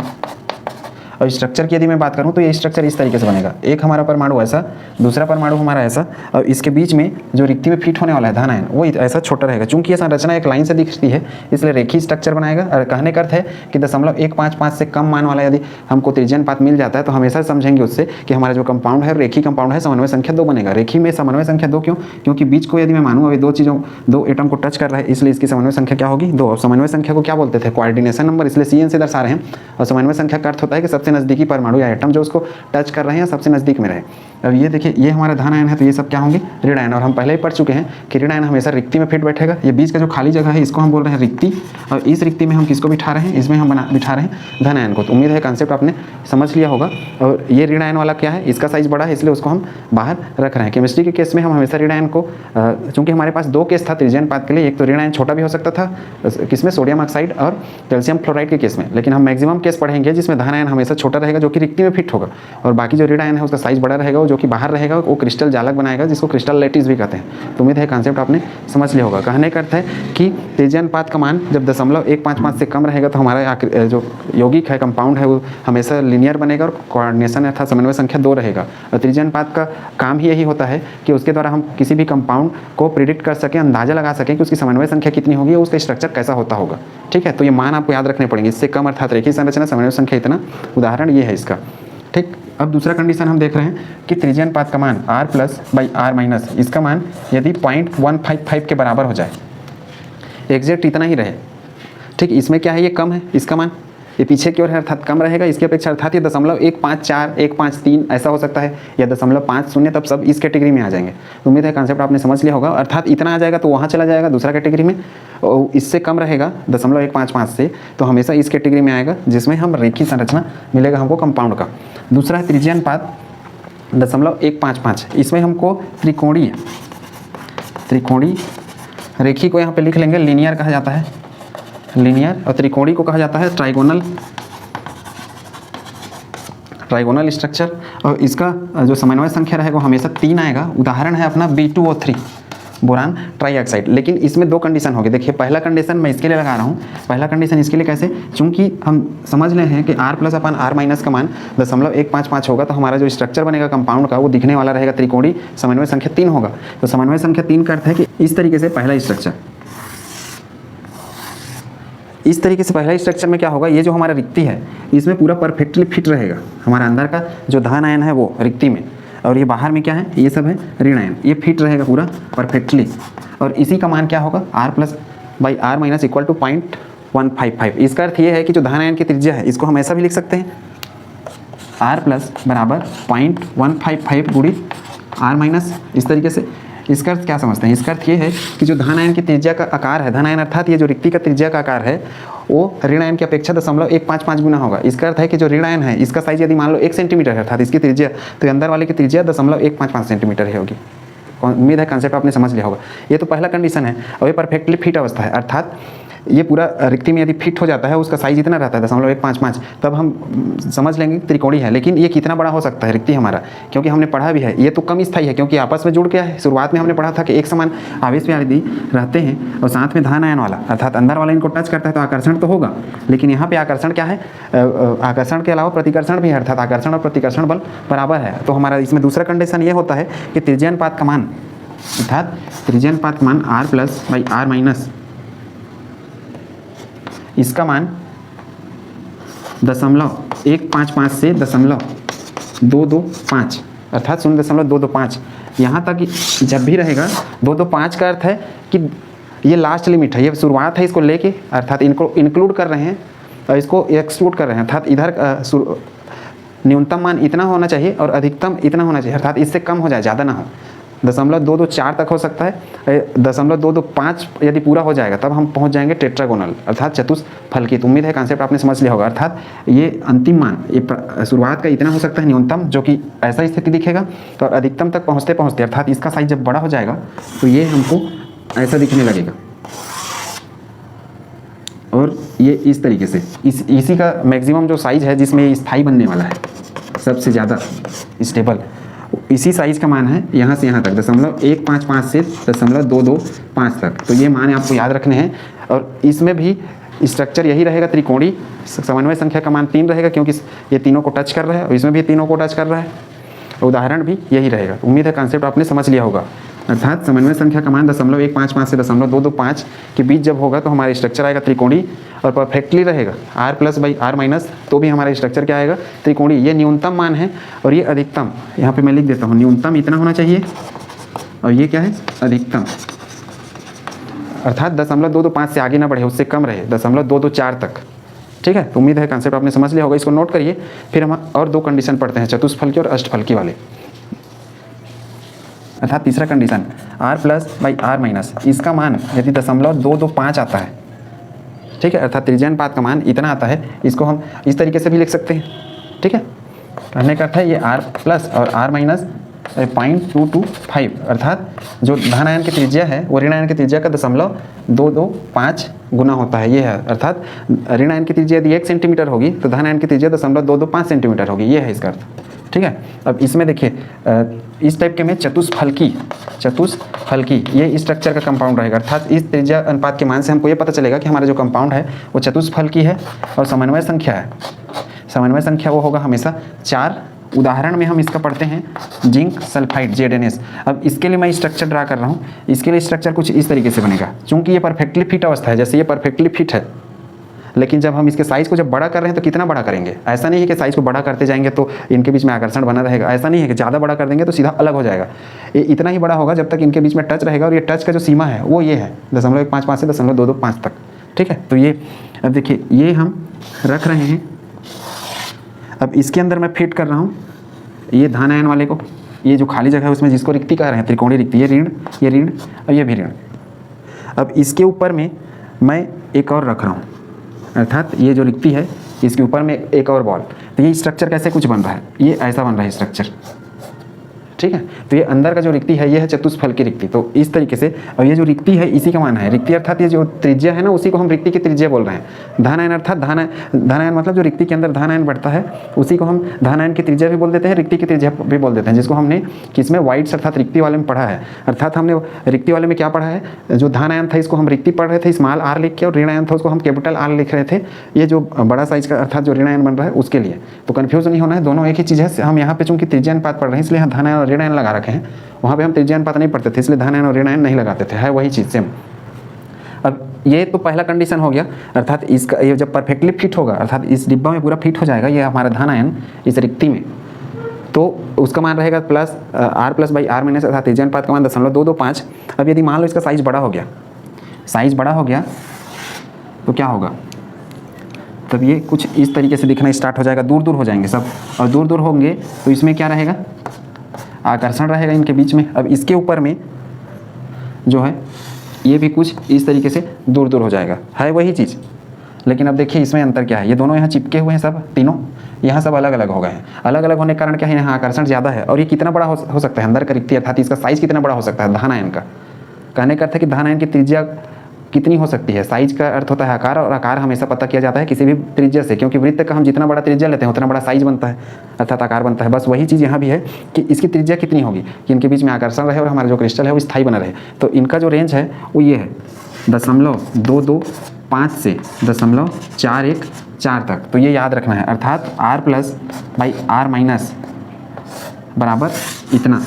और स्ट्रक्चर की यदि मैं बात करूं तो ये स्ट्रक्चर इस तरीके से बनेगा, एक हमारा परमाणु ऐसा, दूसरा परमाणु हमारा ऐसा, और इसके बीच में जो रिक्ति में फिट होने वाला है धन आयन वो ऐसा छोटा रहेगा। चूंकि ये संरचना एक लाइन से दिखती है इसलिए रेखी स्ट्रक्चर बनाएगा। और कहने का अर्थ है कि 0.155 से कम मान वाला यदि हमको त्रिज्यीय अनुपात मिल जाता है तो हमेशा समझेंगे उससे कि हमारा जो कंपाउंड है रेखी कंपाउंड है, समन्वय संख्या 2 बनेगा। रेखी में समन्वय संख्या 2 क्यों? क्योंकि बीच को यदि मैं मानूँ अभी दो एटम को टच कर रहा है, इसलिए इसकी समन्वय संख्या क्या होगी? 2। और समन्वय संख्या को क्या बोलते थे? कोऑर्डिनेशन नंबर, इसलिए CN से दर्शा रहे हैं। और समन्वय संख्या का अर्थ होता है कि सबसे नजदीकी परमाणु या एटम जो उसको टच कर रहे हैं सबसे नजदीक में रहे। अब ये देखिए, ये हमारा धन आयन है तो ये सब क्या होंगे? ऋण आयन। और हम पहले ही पढ़ चुके हैं कि ऋण आयन हमेशा रिक्ति में फिट बैठेगा। ये बीच का जो खाली जगह है इसको हम बोल रहे हैं रिक्ति, और इस रिक्ति में हम किसको बिठा रहे हैं? इसमें हम बिठा रहे हैं धन आयन को। तो उम्मीद है कंसेप्ट आपने समझ लिया होगा। और ये ऋण आयन वाला क्या है? इसका साइज बड़ा है इसलिए उसको हम बाहर रख रहे हैं। केमिस्ट्री के केस में हम हमेशा ऋण आयन को, चूंकि हमारे पास 2 केस था त्रिज्यीय अनुपात के लिए, एक तो ऋण आयन छोटा भी हो सकता था किसमें? सोडियम ऑक्साइड और कैल्शियम क्लोराइड के केस में, लेकिन हम मैक्सिमम केस पढ़ेंगे जिसमें धन आयन हमेशा छोटा रहेगा जो कि रिक्ति में फिट होगा, और बाकी जो ऋण आयन है उसका साइज बड़ा रहेगा, वो जो कि बाहर रहेगा, वो क्रिस्टल जालक बनाएगा जिसको क्रिस्टल लैटिस भी कहते हैं। तो उम्मीद है कंसेप्ट आपने समझ लिया होगा। कहने का अर्थ है कि त्रिज्यीय अनुपात का मान जब 0.155 से कम रहेगा तो हमारा जो यौगिक है कंपाउंड है वो हमेशा लीनियर बनेगा और कोऑर्डिनेशन अर्थात समन्वय संख्या 2 रहेगा। और त्रिज्यीय अनुपात का काम ही यही होता है कि उसके द्वारा हम किसी भी कंपाउंड को प्रिडिक्ट कर सकें, अंदाजा लगा सकें कि उसकी समन्वय संख्या कितनी होगी, उसका स्ट्रक्चर कैसा होता होगा। ठीक है, तो ये मान आपको याद रखने पड़ेंगे। इससे कम अर्थात रेखीय संरचना, समन्वय संख्या इतना, उदाहरण ये है इसका। ठीक, अब दूसरा कंडीशन हम देख रहे हैं कि त्रिज्यीय अनुपात का मान r plus by R minus, इसका मान यदि 0.155 के बराबर हो जाए, एग्जैक्ट इतना ही रहे। ठीक, इसमें क्या है? ये कम है, इसका मान ये पीछे की ओर है अर्थात कम रहेगा इसकी अपेक्षा, अर्थात ये 0.154, 153 ऐसा हो सकता है, या 0.50, तब सब इस कैटेगरी में आ जाएंगे। तो उम्मीद है कंसेप्ट आपने समझ लिया होगा। अर्थात इतना आ जाएगा तो वहाँ चला जाएगा दूसरा कैटेगरी में, और इससे कम रहेगा 0.155 से तो हमेशा इस कैटेगरी में आएगा जिसमें हम रेखीय संरचना मिलेगा हमको कंपाउंड का। दूसरा है त्रिज्यीय अनुपात 0.155, इसमें हमको त्रिकोणीय रेखी को यहाँ पे लिख लेंगे, लीनियर कहा जाता है, लीनियर, और त्रिकोणी को कहा जाता है ट्राइगोनल स्ट्रक्चर। और इसका जो समन्वय संख्या रहेगा वो हमेशा 3 आएगा। उदाहरण है अपना B2O3 बोरान ट्राईऑक्साइड। लेकिन इसमें 2 कंडीशन होगी। देखिए, पहला कंडीशन मैं इसके लिए लगा रहा हूँ, पहला कंडीशन इसके लिए कैसे? चूंकि हम समझ ले हैं कि r प्लस अपन r माइनस का मान 0.155 होगा तो हमारा जो स्ट्रक्चर बनेगा कंपाउंड का वो दिखने वाला रहेगा त्रिकोणी, समन्वय संख्या 3 होगा। तो समन्वय संख्या 3 का अर्थ है कि इस तरीके से पहला स्ट्रक्चर, इस तरीके से पहला स्ट्रक्चर में क्या होगा? ये जो हमारा रिक्ति है इसमें पूरा परफेक्टली फिट रहेगा, हमारा अंदर का जो धन आयन है वो रिक्ति में, और ये बाहर में क्या है? ये सब है ऋण आयन, ये फिट रहेगा पूरा परफेक्टली। और इसी का मान क्या होगा? r plus by R minus equal to 0.155। इसका अर्थ ये है कि जो धन आयन की त्रिज्या है इसको हम ऐसा भी लिख सकते हैं, r प्लस बराबर 0.155 गुणित r माइनस, इस तरीके से। इसका अर्थ क्या समझते हैं? इसका अर्थ ये है कि जो धन आयन की त्रिज्या का आकार है, धन आयन अर्थात ये जो रिक्ति का त्रिज्या का आकार है वो ऋण आयन की अपेक्षा 0.155 गुना होगा। इसका अर्थ है कि जो ऋण आयन है इसका साइज यदि मान लो 1 सेंटीमीटर है अर्थात इसकी त्रिज्या, तो अंदर वाले की त्रिज्या 0.155 सेंटीमीटर ही होगी। उम्मीद है कंसेप्ट आपने समझ लिया होगा। ये तो पहला कंडीशन है, और ये परफेक्टली फिट अवस्था है, अर्थात ये पूरा रिक्ति में यदि फिट हो जाता है उसका साइज इतना रहता है 0.155, तब हम समझ लेंगे त्रिकोणी है। लेकिन ये कितना बड़ा हो सकता है रिक्ति हमारा? क्योंकि हमने पढ़ा भी है ये तो कम स्थायी है क्योंकि आपस में जुड़ गया है। शुरुआत में हमने पढ़ा था कि एक समान आवेश यदि रहते हैं और साथ में धन आयन वाला अर्थात अंदर वाला इनको टच करता है तो आकर्षण तो होगा, लेकिन यहाँ पे आकर्षण क्या है? आकर्षण के अलावा प्रतिकर्षण भी है, अर्थात आकर्षण और प्रतिकर्षण बल बराबर है। तो हमारा इसमें दूसरा कंडीशन ये होता है कि त्रिज्यीय अनुपात का मान, अर्थात त्रिज्यीय अनुपात का मान r plus by R minus, इसका मान 0.155 से 0.225 अर्थात 0.225 यहाँ तक जब भी रहेगा। 225 का अर्थ है कि ये लास्ट लिमिट है, ये शुरुआत है इसको लेके, अर्थात इनको इंक्लूड कर रहे हैं और इसको एक्सक्लूड कर रहे हैं, अर्थात इधर न्यूनतम मान इतना होना चाहिए और अधिकतम इतना होना चाहिए, अर्थात इससे कम हो जाए ज़्यादा ना हो। 0.224 तक हो सकता है, 0.225 यदि पूरा हो जाएगा तब हम पहुंच जाएंगे टेट्रागोनल अर्थात चतुष्फलकी। तो उम्मीद है कॉन्सेप्ट आपने समझ लिया होगा। अर्थात ये अंतिम मान, ये शुरुआत का इतना हो सकता है न्यूनतम, जो कि ऐसा स्थिति दिखेगा, और अधिकतम तक पहुँचते पहुँचते अर्थात इसका साइज जब बड़ा हो जाएगा तो ये हमको ऐसा दिखने लगेगा, और ये इस तरीके से इसी का मैक्सिमम जो साइज है जिसमें ये स्थायी बनने वाला है, सबसे ज़्यादा स्टेबल, इसी साइज का मान है यहाँ से यहाँ तक 0.155 से 0.225 तक। तो ये मान आपको याद रखने हैं। और इसमें भी स्ट्रक्चर यही रहेगा, त्रिकोणीय समन्वय संख्या का मान 3 रहेगा, क्योंकि ये तीनों को टच कर रहा है और इसमें भी तीनों को टच कर रहा है। उदाहरण भी यही रहेगा। उम्मीद है कॉन्सेप्ट आपने समझ लिया होगा। अर्थात समन्वय संख्या का मान 0.155 से 0.225 के बीच जब होगा तो हमारा स्ट्रक्चर आएगा त्रिकोणीय और परफेक्टली रहेगा R+/R-, तो भी हमारा स्ट्रक्चर क्या आएगा, त्रिकोणीय। ये न्यूनतम मान है और ये अधिकतम, यहाँ पे मैं लिख देता हूँ, न्यूनतम इतना होना चाहिए और ये क्या है, अधिकतम। अर्थात 0.225 से आगे ना बढ़े, उससे कम रहे, 0.224 तक। ठीक है, तो उम्मीद है कॉन्सेप्ट आपने समझ लिया होगा। इसको नोट करिए। फिर हम और 2 कंडीशन पढ़ते हैं, चतुष्फलकी और अष्टफलकी वाले। अर्थात तीसरा कंडीशन R+/R-, इसका मान यदि 0.225 आता है, ठीक है, अर्थात त्रिज्या अनुपात का मान इतना आता है, इसको हम इस तरीके से भी लिख सकते हैं। ठीक है, कहने का अर्थ है ये R+ और R- 0.225, अर्थात जो धन आयन की त्रिज्या है वो ऋण आयन की त्रिज्या का 0.225 गुना होता है, ये है। अर्थात ऋण आयन की त्रिज्या यदि 1 सेंटीमीटर होगी तो धन आयन की त्रिज्या 0.225 सेंटीमीटर होगी, ये है इसका अर्थ। ठीक है, अब इसमें देखिए इस टाइप के में चतुष्फलकी ये स्ट्रक्चर का कंपाउंड रहेगा। अर्थात इस त्रिज्या अनुपात के मान से हमको ये पता चलेगा कि हमारा जो कंपाउंड है वो चतुष्फलकी है और समन्वय संख्या है। समन्वय संख्या वो होगा हमेशा 4। उदाहरण में हम इसका पढ़ते हैं जिंक सल्फाइड ZnS। अब इसके लिए मैं स्ट्रक्चर ड्रा कर रहा हूँ। इसके लिए स्ट्रक्चर कुछ इस तरीके से बनेगा। चूंकि ये परफेक्टली फिट अवस्था है, जैसे ये परफेक्टली फिट है, लेकिन जब हम इसके साइज़ को जब बड़ा कर रहे हैं तो कितना बड़ा करेंगे, ऐसा नहीं है कि साइज़ को बड़ा करते जाएंगे तो इनके बीच में आकर्षण बना रहेगा। ऐसा नहीं है कि ज़्यादा बड़ा कर देंगे तो सीधा अलग हो जाएगा। ये इतना ही बड़ा होगा जब तक इनके बीच में टच रहेगा, और ये टच का जो सीमा है वो ये है 0.155 से 0.225 तक। ठीक है, तो ये अब देखिए ये हम रख रहे हैं। अब इसके अंदर मैं फिट कर रहा हूँ ये धन आयन वाले को, ये जो खाली जगह है उसमें जिसको रिक्ति कह रहे हैं, त्रिकोणीय रिक्ति, ये ऋण और ये भी ऋण। अब इसके ऊपर में मैं एक और रख रहा हूँ, अर्थात ये जो रिक्ति है इसके ऊपर में एक और बॉल। तो ये स्ट्रक्चर कैसे कुछ बन रहा है, ये ऐसा बन रहा है स्ट्रक्चर। ठीक है, तो ये अंदर का जो रिक्ति है ये है चतुष्फलकी रिक्ति। तो इस तरीके से, और ये जो रिक्ति है इसी का मान है रिक्ति, अर्थात ये जो त्रिज्या है ना उसी को हम रिक्ति की त्रिज्या बोल रहे हैं। धन आयन अर्थात धन आयन मतलब जो रिक्ति के अंदर धन आयन बढ़ता है उसी को हम धन आयन की त्रिज्या भी बोल देते हैं, रिक्ति की त्रिज्या भी बोल देते हैं, जिसको हमने किसमें वाइड्स अर्थात रिक्ति वाले में पढ़ा है। अर्थात हमने रिक्ति वाले में क्या पढ़ा है, जो धन आयन था इसको हम रिक्ति पढ़ रहे थे स्मॉल r लिख के, और ऋण आयन था उसको हम कैपिटल R लिख रहे थे। ये जो बड़ा साइज का अर्थात जो ऋण आयन बन रहा है उसके लिए, तो कन्फ्यूज नहीं होना है, दोनों एक ही चीज़ है। हम यहाँ पे चूंकि त्रिज्या अनुपात पढ़ रहे हैं इसलिए हम धन आयन और ऋण आयन लगा रखे हैं। वहाँ पे हम त्रिज्या अनुपात नहीं पढ़ते थे इसलिए धन आयन और ऋण आयन नहीं लगाते थे, है वही चीज़ सेम। अब ये तो पहला कंडीशन हो गया, अर्थात इसका ये जब परफेक्टली फिट होगा, अर्थात इस डिब्बा में पूरा फिट हो जाएगा ये हमारा धन आयन इस रिक्ति में, तो उसका मान रहेगा R+/R-, अर्थात त्रिज्या अनुपात का मान 0.225। अब यदि मान लो इसका साइज बड़ा हो गया तो क्या होगा, तब ये कुछ इस तरीके से दिखना स्टार्ट हो जाएगा, दूर दूर हो जाएंगे सब, और दूर दूर होंगे तो इसमें क्या रहेगा, आकर्षण रहेगा इनके बीच में। अब इसके ऊपर में जो है ये भी कुछ इस तरीके से दूर दूर हो जाएगा, है वही चीज़। लेकिन अब देखिए इसमें अंतर क्या है, ये दोनों यहाँ चिपके हुए हैं सब तीनों, यहाँ सब अलग अलग हो गए हैं। अलग अलग होने के कारण क्या है, यहाँ आकर्षण ज़्यादा है। और ये कितना बड़ा हो सकता है अंदर का रिक्ति, अर्थात इसका साइज़ कितना बड़ा हो सकता है धन आयन का। कहने का अर्थ है कि धन आयन की त्रिज्या कितनी हो सकती है, साइज का अर्थ होता है आकार, और आकार हमेशा पता किया जाता है किसी भी त्रिज्या से, क्योंकि वृत्त का हम जितना बड़ा त्रिज्या लेते हैं उतना बड़ा साइज बनता है, अर्थात आकार बनता है। बस वही चीज़ यहाँ भी है कि इसकी त्रिज्या कितनी होगी कि इनके बीच में आकर्षण रहे और हमारा जो क्रिस्टल है वो स्थायी बना रहे। तो इनका जो रेंज है वो ये है 0.225 से 0.414 तक। तो ये याद रखना है, अर्थात R+/R- बराबर इतना।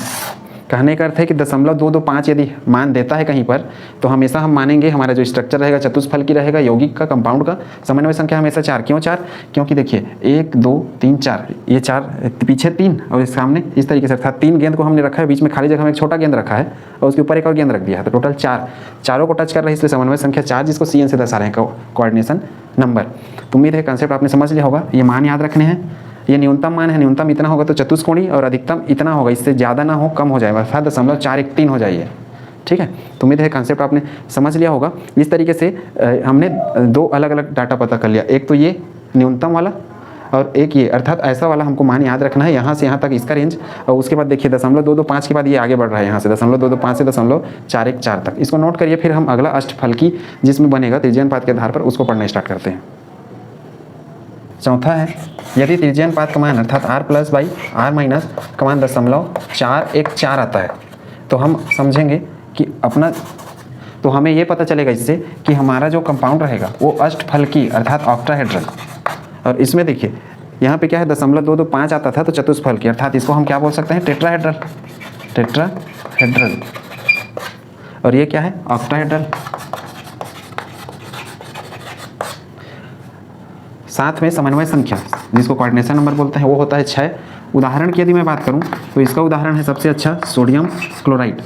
कहने का अर्थ है कि 0.225 यदि मान देता है कहीं पर तो हमेशा हम मानेंगे हमारा जो स्ट्रक्चर रहेगा चतुष्फलकी रहेगा, यौगिक का, कंपाउंड का। समन्वय संख्या हमेशा 4। क्यों 4? क्योंकि देखिए 1 2 3 4, ये 4 पीछे 3 और इस सामने इस तरीके से, अर्थात 3 गेंद को हमने रखा है, बीच में खाली जगह में एक छोटा गेंद रखा है और उसके ऊपर एक और गेंद रख दिया है, तो टोटल 4 चारों को टच कर रहे हैं, इसलिए समन्वय संख्या 4, जिसको CN से दर्शा रहे हैं, कोऑर्डिनेशन नंबर। तो उम्मीद है कंसेप्ट आपने समझ लिया होगा। ये मान याद रखने हैं, ये न्यूनतम मान है, न्यूनतम इतना होगा तो चतुष्कोणीय, और अधिकतम इतना होगा, इससे ज़्यादा ना हो कम हो जाएगा, अर्थात 0.413 हो जाइए। ठीक है, तो उम्मीद है कॉन्सेप्ट आपने समझ लिया होगा। इस तरीके से हमने दो अलग अलग डाटा पता कर लिया, एक तो ये न्यूनतम वाला और एक ये, अर्थात ऐसा वाला हमको मान याद रखना है, यहाँ से यहाँ तक इसका रेंज, और उसके बाद देखिए 0.225 के बाद ये आगे बढ़ रहा है, यहाँ से 0.225 से 0.414 तक, इसको नोट करिए। फिर हम अगला अष्टफलकी जिसमें बनेगा त्रिज्यीय अनुपात के आधार पर, उसको पढ़ना स्टार्ट करते हैं। चौथा है, यदि त्रिज्यीय अनुपात का मान अर्थात r+r- का मान 0.414 आता है, तो हम समझेंगे कि अपना, तो हमें ये पता चलेगा इससे कि हमारा जो कंपाउंड रहेगा वो अष्टफलकी अर्थात ऑक्टाहेड्रल, और इसमें देखिए यहाँ पे क्या है 0.225 आता था तो चतुष्फलकी, अर्थात इसको हम क्या बोल सकते हैं, टेट्राहेड्रल, टेट्राहेड्रल, और ये क्या है, ऑक्टाहेड्रल। साथ में समन्वय संख्या जिसको कोऑर्डिनेशन नंबर बोलते हैं वो होता है 6। उदाहरण की यदि मैं बात करूं तो इसका उदाहरण है सबसे अच्छा सोडियम क्लोराइड।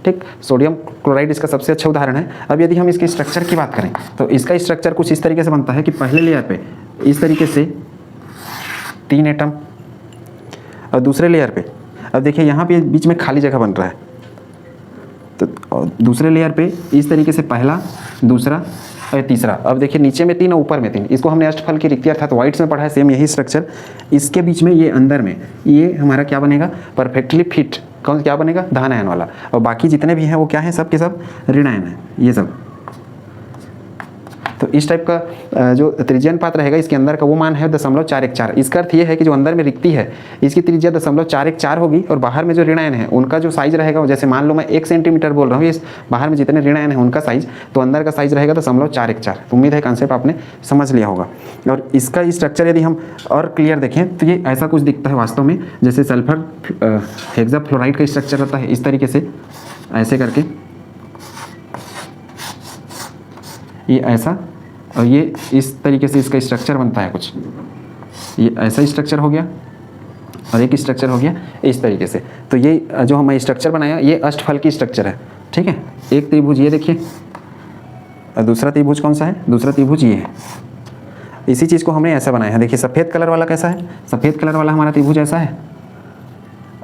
ठीक, सोडियम क्लोराइड इसका सबसे अच्छा उदाहरण है। अब यदि हम इसके स्ट्रक्चर की बात करें तो इसका स्ट्रक्चर कुछ इस तरीके से बनता है कि पहले लेयर पे इस तरीके से 3 एटम, और दूसरे लेयर पे, अब देखिए यहाँ पे बीच में खाली जगह बन रहा है, तो दूसरे लेयर पे इस तरीके से पहला, दूसरा और तीसरा। अब देखिए नीचे में 3 और ऊपर में 3, इसको हमने अष्टफल की रिक्ति अर्थात वाइट्स में पढ़ा है, सेम यही स्ट्रक्चर। इसके बीच में ये अंदर में ये हमारा क्या बनेगा, परफेक्टली फिट, कौन क्या बनेगा, धन आयन वाला, और बाकी जितने भी हैं वो क्या है, सब के सब ऋण आयन है ये सब। तो इस टाइप का जो त्रिज्यीय अनुपात रहेगा इसके अंदर का वो मान है 0.414। इसका अर्थ ये है कि जो अंदर में रिक्ति है इसकी त्रिज्या 0.414 होगी, और बाहर में जो ऋण आयन है उनका जो साइज रहेगा, जैसे मान लो मैं 1 सेंटीमीटर बोल रहा हूँ, इस बाहर में जितने ऋण आयन है उनका साइज, तो अंदर का साइज रहेगा 0.414। तो उम्मीद है कॉन्सेप्ट आपने समझ लिया होगा। और इसका स्ट्रक्चर यदि हम और क्लियर देखें तो ये ऐसा कुछ दिखता है वास्तव में, जैसे सल्फर हेक्साफ्लोराइड का स्ट्रक्चर रहता है इस तरीके से, ऐसे करके ये ऐसा, और ये इस तरीके से इसका स्ट्रक्चर बनता है कुछ, ये ऐसा स्ट्रक्चर हो गया और एक स्ट्रक्चर हो गया इस तरीके से। तो ये जो हमें स्ट्रक्चर बनाया ये अष्टफलकी स्ट्रक्चर है। ठीक है, एक त्रिभुज ये देखिए, और दूसरा त्रिभुज कौन सा है, दूसरा त्रिभुज ये है। इसी चीज़ को हमने ऐसा बनाया है। देखिए सफ़ेद कलर वाला कैसा है, सफ़ेद कलर वाला हमारा त्रिभुज ऐसा है,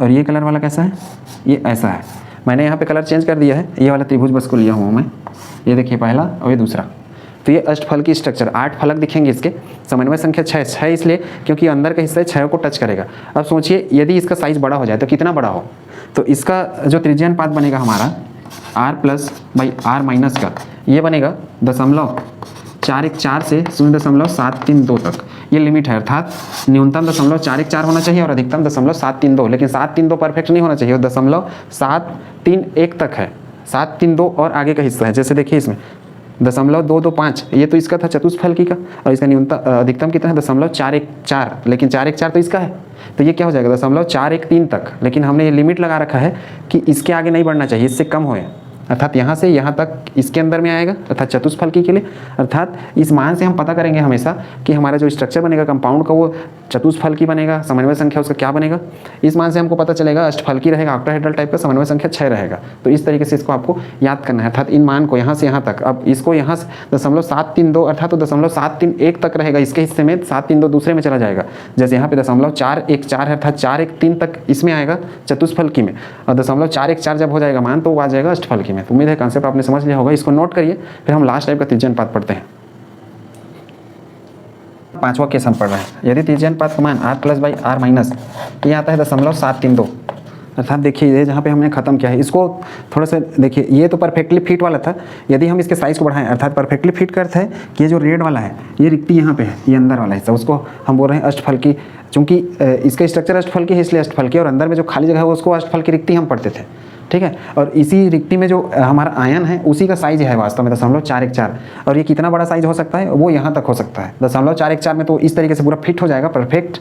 और ये कलर वाला कैसा है, ये ऐसा है। मैंने यहाँ पे कलर चेंज कर दिया है, ये वाला त्रिभुज बस को लिया हूँ मैं, ये देखिए पहला और ये दूसरा। तो ये अष्टफलकी स्ट्रक्चर, 8 फलक दिखेंगे इसके, समन्वय संख्या 6 इसलिए क्योंकि अंदर का हिस्सा 6 को टच करेगा। अब सोचिए यदि इसका साइज बड़ा हो जाए तो कितना बड़ा हो, तो इसका जो त्रिज्यीय अनुपात बनेगा हमारा r+r- का, ये बनेगा 0.414 से 0.732 तक, ये लिमिट है। अर्थात न्यूनतम 0.414 होना चाहिए और अधिकतम 0.732, लेकिन 732 परफेक्ट नहीं होना चाहिए, 0.731 तक है, 732 और आगे का हिस्सा है। जैसे देखिए इसमें 0.225, ये तो इसका था चतुष्फलकी का, और इसका न्यूनतम अधिकतम कितना है 0.414, लेकिन 414 तो इसका है, तो ये क्या हो जाएगा 0.413 तक। लेकिन हमने ये लिमिट लगा रखा है कि इसके आगे नहीं बढ़ना चाहिए, इससे कम होए, अर्थात यहाँ से यहाँ तक इसके अंदर में आएगा, अर्थात चतुष्फलकी के लिए। अर्थात इस मान से हम पता करेंगे हमेशा कि हमारा जो स्ट्रक्चर बनेगा कंपाउंड का वो चतुष्फलकी बनेगा, समन्वय संख्या उसका क्या बनेगा, इस मान से हमको पता चलेगा अष्टफलकी रहेगा, ऑक्टाहेड्रल टाइप का, समन्वय संख्या 6 रहेगा। तो इस तरीके से इसको आपको याद करना है, अर्थात इन मान को यहाँ से यहाँ तक। अब इसको यहाँ से 0.732 अर्थात तो 0.731 तक रहेगा इसके हिस्से में, 732 दूसरे में चला जाएगा। जैसे यहाँ पे 0.414 है, अर्थात 413 तक इसमें आएगा चतुष्फलकी में, और 0.414 जब हो जाएगा मान तो वो आ जाएगा अष्टफलकी में। तो उम्मीद है कॉन्सेप्ट आपने समझ लिया होगा, इसको नोट करिए। फिर हम लास्ट टाइप का त्रिज्यीय अनुपात पढ़ते हैं। 5वां केस हम पढ़ रहे हैं। यदि त्रिज्यीय अनुपात का मान r+r- ये आता है 0.732, अर्थात देखिए ये जहाँ पे हमने खत्म किया है, इसको थोड़ा सा देखिए, ये तो परफेक्टली फिट वाला था। यदि हम इसके साइज को बढ़ाएं, अर्थात परफेक्टली फिट करते हैं कि ये जो रेड वाला है ये रिक्ति यहाँ पे है, ये अंदर वाला हिस्सा, उसको हम बोल रहे हैं अष्टफलकी। चूँकि इसका स्ट्रक्चर अष्टफलकी है इसलिए अष्टफलकी, और अंदर में जो खाली जगह है उसको अष्टफलकी रिक्ति हम पढ़ते थे। ठीक है, और इसी रिक्ति में जो हमारा आयन है उसी का साइज है वास्तव में 0.414, और ये कितना बड़ा साइज हो सकता है, वो यहाँ तक हो सकता है 0.414 में, तो इस तरीके से पूरा फिट हो जाएगा परफेक्ट।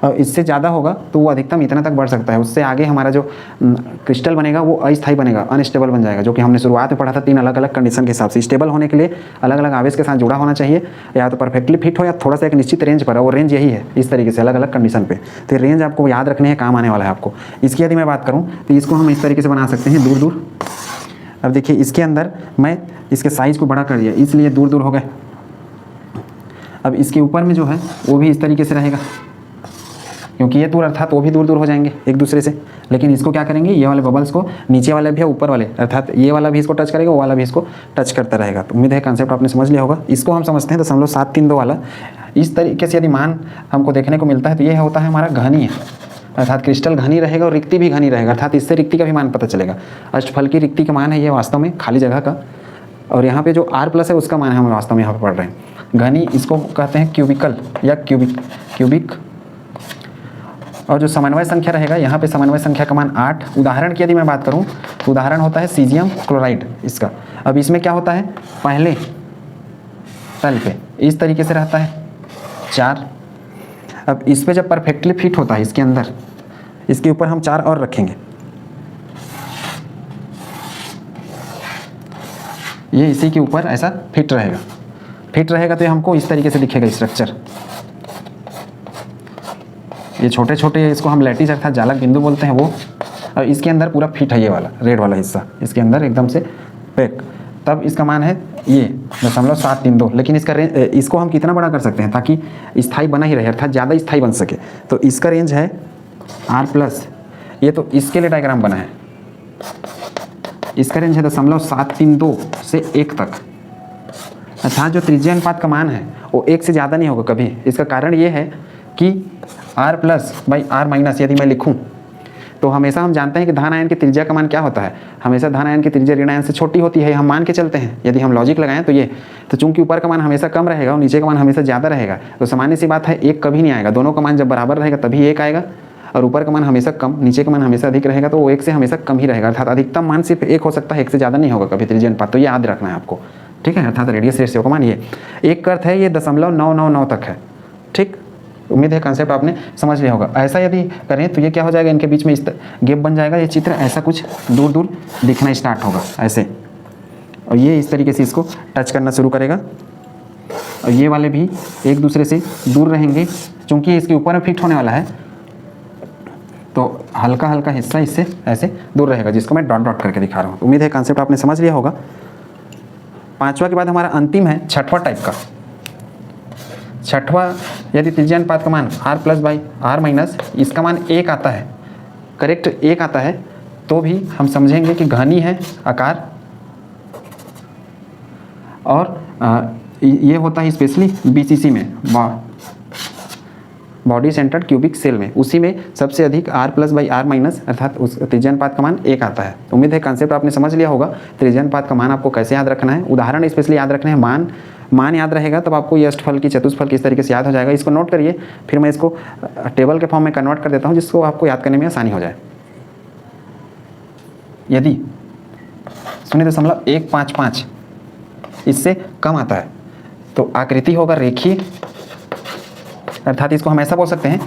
और इससे ज़्यादा होगा तो वो अधिकतम इतना तक बढ़ सकता है। उससे आगे हमारा जो क्रिस्टल बनेगा वो अस्थायी बनेगा, अनस्टेबल बन जाएगा, जो कि हमने शुरुआत में पढ़ा था 3 अलग अलग कंडीशन के हिसाब से। स्टेबल होने के लिए अलग अलग आवेश के साथ जुड़ा होना चाहिए, या तो परफेक्टली फिट हो या थोड़ा सा एक निश्चित रेंज पर, वो रेंज यही है इस तरीके से अलग अलग कंडीशन पे। तो रेंज आपको याद रखने हैं, काम आने वाला है आपको। इसकी यदि मैं बात करूँ तो इसको हम इस तरीके से बना सकते हैं दूर दूर। अब देखिए इसके अंदर मैं इसके साइज़ को बड़ा कर दिया इसलिए दूर दूर हो गए। अब इसके ऊपर में जो है वो भी इस तरीके से रहेगा, क्योंकि ये दूर अर्थात वो भी दूर दूर हो जाएंगे एक दूसरे से। लेकिन इसको क्या करेंगे, ये वाले बबल्स को नीचे वाले भी है ऊपर वाले, अर्थात ये वाला भी इसको टच करेगा, वो वाला भी इसको टच करता रहेगा। तो उम्मीद है कंसेप्ट आपने समझ लिया होगा। इसको हम समझते हैं 0.732 वाला। इस तरीके से यदि मान हमको देखने को मिलता है तो ये होता है हमारा घनी है, अर्थात क्रिस्टल घनी रहेगा और रिक्ति भी घनी रहेगा, अर्थात इससे रिक्ति का भी मान पता चलेगा। अष्टफल की रिक्ति का मान है ये वास्तव में खाली जगह का, और यहाँ पे जो R+ है उसका मान है हम वास्तव में यहाँ पर पढ़ रहे हैं। घनी इसको कहते हैं क्यूबिकल या क्यूबिक। और जो समन्वय संख्या रहेगा यहाँ पे समन्वय संख्या का मान 8। उदाहरण की यदि मैं बात करूँ तो उदाहरण होता है सीजियम क्लोराइड इसका। अब इसमें क्या होता है, पहले तल पे इस तरीके से रहता है 4। अब इस पे जब परफेक्टली फिट होता है इसके अंदर, इसके ऊपर हम 4 और रखेंगे, ये इसी के ऊपर ऐसा फिट रहेगा तो ये हमको इस तरीके से दिखेगा स्ट्रक्चर। ये छोटे छोटे इसको हम लैटिस अर्थात जालक बिंदु बोलते हैं वो, और इसके अंदर पूरा फिट है ये वाला रेड वाला हिस्सा इसके अंदर एकदम से पैक। तब इसका मान है ये 0.732। लेकिन इसका रेंज, इसको हम कितना बड़ा कर सकते हैं ताकि स्थायी बना ही रहे, अर्थात ज़्यादा स्थायी बन सके। तो इसका रेंज है R+। ये तो इसके लिए डायग्राम बना है, इसका रेंज है 0.732 से 1 तक, अर्थात जो त्रिज्या अनुपात का मान है वो 1 से ज़्यादा नहीं होगा कभी। इसका कारण ये है कि R+/R- यदि मैं लिखूं तो हमेशा हम जानते हैं कि धन आयन की त्रिज्या का मान क्या होता है, हमेशा धन आयन की त्रिज्या ऋण आयन से छोटी होती है, हम मान के चलते हैं। यदि हम लॉजिक लगाएं तो ये, तो चूंकि ऊपर का मान हमेशा कम रहेगा और नीचे का मान हमेशा ज़्यादा रहेगा, तो सामान्य सी बात है 1 कभी नहीं आएगा। दोनों का मान जब बराबर रहेगा तभी 1 आएगा, और ऊपर का मान हमेशा कम, नीचे का मान हमेशा अधिक रहेगा, तो वो 1 से हमेशा कम ही रहेगा। अर्थात अधिकतम मान सिर्फ 1 हो सकता है, 1 से ज़्यादा नहीं होगा कभी त्रिज्या अनुपात। तो ये याद रखना है आपको, ठीक है। अर्थात रेडियस रेशियो का मान ये 1 का अर्थ है ये 0.999 तक है, ठीक। उम्मीद है कंसेप्ट आपने समझ लिया होगा। ऐसा यदि करें तो ये क्या हो जाएगा, इनके बीच में इस गैप बन जाएगा, ये चित्र ऐसा कुछ दूर दूर दिखना स्टार्ट होगा ऐसे, और ये इस तरीके से इसको टच करना शुरू करेगा, और ये वाले भी एक दूसरे से दूर रहेंगे। चूँकि इसके ऊपर में फिट होने वाला है तो हल्का हल्का हिस्सा इससे ऐसे दूर रहेगा, जिसको मैं डॉट डॉट करके दिखा रहा हूँ। उम्मीद है कंसेप्ट आपने समझ लिया होगा। 5वां के बाद हमारा अंतिम है 6वां टाइप का। 6वां, यदि त्रिज्या अनुपात का मान R+/R-, इसका मान 1 आता है, करेक्ट 1 आता है, तो भी हम समझेंगे कि घनी है आकार, और ये होता है स्पेशली BCC में, बॉडी सेंटर्ड क्यूबिक सेल में, उसी में सबसे अधिक R+/R-, अर्थात उस त्रिज्या अनुपात का मान 1 आता है। उम्मीद है कंसेप्ट आपने समझ लिया होगा। त्रिज्या अनुपात का मान आपको कैसे याद रखना है, उदाहरण स्पेशली याद रखने हैं। मान याद रहेगा तब आपको ये अष्टफल की चतुष्फल की इस तरीके से याद हो जाएगा। इसको नोट करिए, फिर मैं इसको टेबल के फॉर्म में कन्वर्ट कर देता हूँ, जिसको आपको याद करने में आसानी हो जाए। यदि 0.155 इससे कम आता है तो आकृति होगा रेखीय, अर्थात इसको हम ऐसा बोल सकते हैं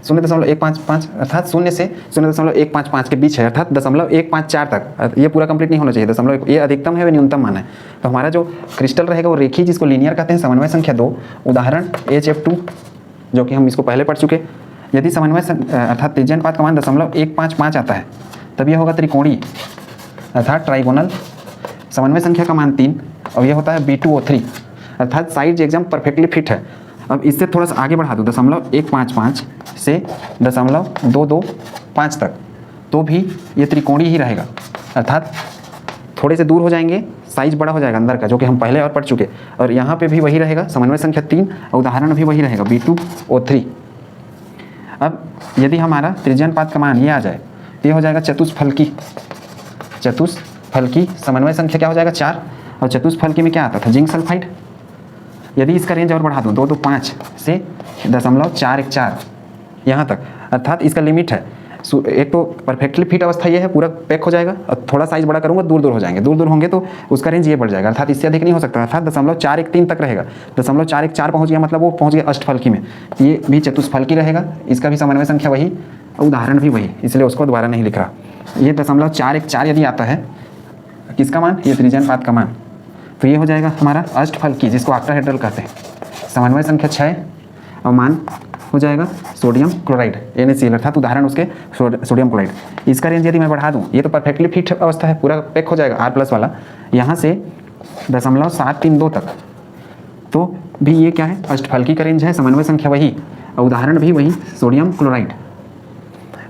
0.155, अर्थात 0 से 0.155 के बीच है, अर्थात 0.154 तक। ये पूरा कंप्लीट नहीं होना चाहिए, 0.1 ये अधिकतम है, वे न्यूनतम मान है। तो हमारा जो क्रिस्टल रहेगा वो रेखीय, जिसको लीनियर कहते हैं। समन्वय संख्या 2, उदाहरण HF2, जो कि हम इसको पहले पढ़ चुके। यदि समन्वय अर्थात त्रिज्या अनुपात का मान 0.155 आता है तब यह होगा त्रिकोणीय, अर्थात ट्राइगोनल। समन्वय संख्या का मान 3, और यह होता है B2O3, अर्थात साइड एकदम परफेक्टली फिट है। अब इससे थोड़ा सा आगे बढ़ा दूँ 0.155 से 0.225 तक, तो भी ये त्रिकोणीय ही रहेगा, अर्थात थोड़े से दूर हो जाएंगे, साइज बड़ा हो जाएगा अंदर का, जो कि हम पहले और पढ़ चुके। और यहाँ पे भी वही रहेगा, समन्वय संख्या 3, और उदाहरण भी वही रहेगा B2O3। अब यदि हमारा त्रिज्या अनुपात का मान ये आ जाए तो ये हो जाएगा चतुष्फलकी। समन्वय संख्या क्या हो जाएगा 4, और चतुष्फलकी में क्या आता था, जिंक सल्फाइड। यदि इसका रेंज और बढ़ा दूँ 225 से 0.414 यहाँ तक, अर्थात इसका लिमिट है। एक तो परफेक्टली फिट अवस्था ये है, पूरा पैक हो जाएगा, और थोड़ा साइज बड़ा करूँगा दूर दूर हो जाएंगे, दूर दूर होंगे तो उसका रेंज ये बढ़ जाएगा, अर्थात इससे अधिक नहीं हो सकता, अर्थात 0.413 तक रहेगा। 0.414 पहुँच गया मतलब वो पहुँच गया अष्टफलकी में। ये भी चतुष्फलकी रहेगा, इसका भी समन्वय संख्या वही, उदाहरण भी वही, इसलिए उसको दोबारा नहीं लिख रहा। ये 0.414 यदि आता है, किसका मान, ये त्रिज्या अनुपात का मान, तो ये हो जाएगा हमारा अष्टफलकी, जिसको ऑक्टाहेड्रल कहते हैं। समन्वय संख्या 6, और मान हो जाएगा सोडियम क्लोराइड NaCl, अर्थात उदाहरण उसके सोडियम क्लोराइड। इसका रेंज यदि मैं बढ़ा दूं, ये तो परफेक्टली फिट अवस्था है, पूरा पैक हो जाएगा R+ वाला, यहाँ से 0.732 तक, तो भी ये क्या है, अष्टफलकी का रेंज है। समन्वय संख्या वही, और उदाहरण भी वही सोडियम क्लोराइड।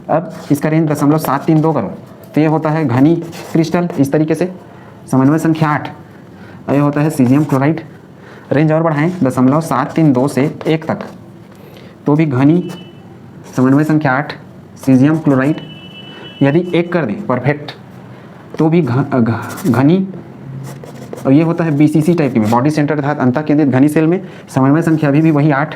अब इसका रेंज 0.732 करो तो ये होता है घनी क्रिस्टल इस तरीके से, समन्वय संख्या 8। और ये होता है सीजियम क्लोराइड। रेंज और बढ़ाएं 0.732 से 1 तक तो भी घनी, समन्वय संख्या 8, सीजियम क्लोराइड। यदि 1 कर दें परफेक्ट तो भी घनी, और ये होता है बीसीसी टाइप की में, बॉडी सेंटर अर्थात अंतः केंद्रित घनी सेल में, समन्वय संख्या अभी भी वही 8,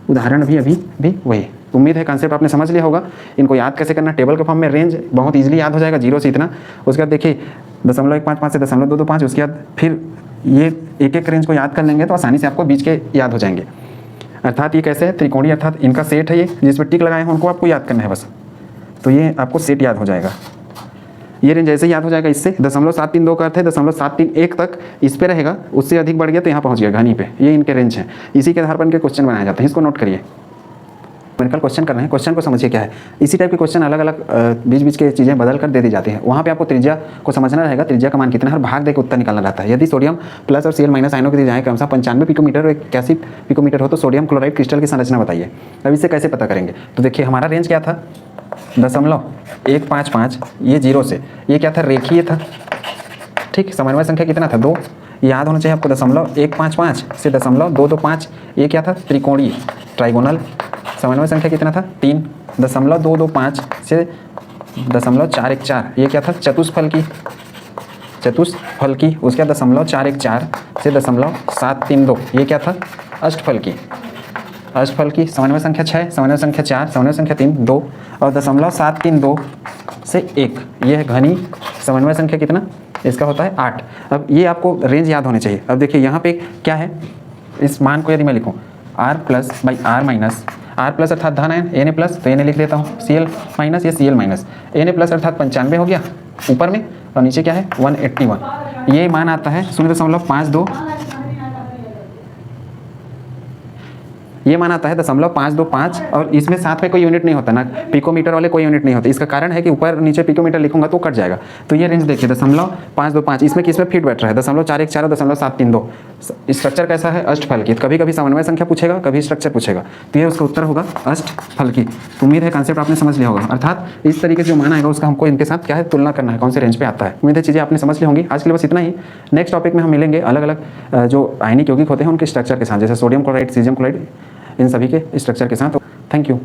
उदाहरण भी अभी भी वही। उम्मीद है कंसेप्ट आपने समझ लिया होगा। इनको याद कैसे करना, टेबल के फॉर्म में रेंज बहुत इजीली याद हो जाएगा 0 से इतना। उसके बाद देखिए 0.155 से 0.225, उसके बाद फिर ये एक एक रेंज को याद कर लेंगे तो आसानी से आपको बीच के याद हो जाएंगे। अर्थात ये कैसे है, त्रिकोणीय अर्थात इनका सेट है, ये जिसमें टिक लगाए हैं उनको आपको याद करना है बस, तो ये आपको सेट याद हो जाएगा। ये रेंज जैसे याद हो जाएगा इससे 0.732 का अर्थ है 0.731 तक इस पे रहेगा, उससे अधिक बढ़ गया तो यहाँ पहुँच गया घनी पे। ये इनके रेंज हैं, इसी के आधार पर इनके क्वेश्चन बनाए जाते हैं। इसको नोट करिए, मेडिकल क्वेश्चन कर रहे हैं, क्वेश्चन को समझिए क्या है। इसी टाइप के क्वेश्चन अलग अलग बीच बीच के चीज़ें बदल कर दे दी जाती हैं। वहाँ पे आपको त्रिज्या को समझना रहेगा, त्रिज्या का मान कितना है और भाग देकर उत्तर निकालना रहता है। यदि सोडियम प्लस और Cl माइनस आयनों की त्रिज्याएं क्रमशः 95 पिकोमीटर और 81 पिकोमीटर हो तो सोडियम क्लोराइड क्रिस्टल की संरचना बताइए। अब इसे कैसे पता करेंगे, तो देखिए हमारा रेंज क्या था 0.155, ये 0 से, ये क्या था रेखीय था, ठीक। समन्वय संख्या कितना था 2, याद होना चाहिए आपको 0.155 से 0.225, ये क्या था त्रिकोणीय ट्राइगोनल। समन्वय संख्या कितना था 3, 0.225 से 0.414, ये क्या था चतुष्फलकी, उसके बाद 0.414 से 0.732, ये क्या था अष्टफलकी। समन्वय संख्या 6, समन्वय संख्या 4, समन्वय संख्या 3, 2 और 0.732 से 1, ये है घनी। समन्वय संख्या कितना इसका होता है 8। अब ये आपको रेंज याद होने चाहिए। अब देखिए यहाँ पे क्या है, इस मान को यदि मैं लिखूँ R+/R-, R+ अर्थात धन आयन, Na+ तो Na लिख देता हूँ, Cl- ये Cl-, Na+ अर्थात 95 हो गया ऊपर में, और नीचे क्या है 181। ये मान आता है 0.52, ये मान आता है 0.525, और इसमें साथ में कोई यूनिट नहीं होता ना, पिकोमीटर वाले कोई यूनिट नहीं होते। इसका कारण है कि ऊपर नीचे पिकोमीटर लिखूंगा तो कट जाएगा। तो ये रेंज देखिए 0.525, इसमें किसमें फिट बैठ रहा है 0.414 और 0.732। स्ट्रक्चर कैसा है अष्टफलकी। कभी कभी समन्वय संख्या पूछेगा, कभी स्ट्रक्चर पूछेगा, तो ये उसका उत्तर होगा अष्टफलकी। तो उम्मीद है कंसेप्ट आपने समझ लिया होगा। अर्थात इस तरीके से जो मान आएगा उसका हमको इनके साथ क्या है तुलना करना है, कौन से रेंज पे आता है। उम्मीद है चीज़ें आपने समझ ली होंगी। आज के लिए बस इतना ही। नेक्स्ट टॉपिक में हम मिलेंगे अलग अलग जो आयनिक यौगिक होते हैं उनके स्ट्रक्चर के साथ, जैसे सोडियम क्लोराइड, सीजियम क्लोराइड, इन सभी के स्ट्रक्चर के साथ। Thank you.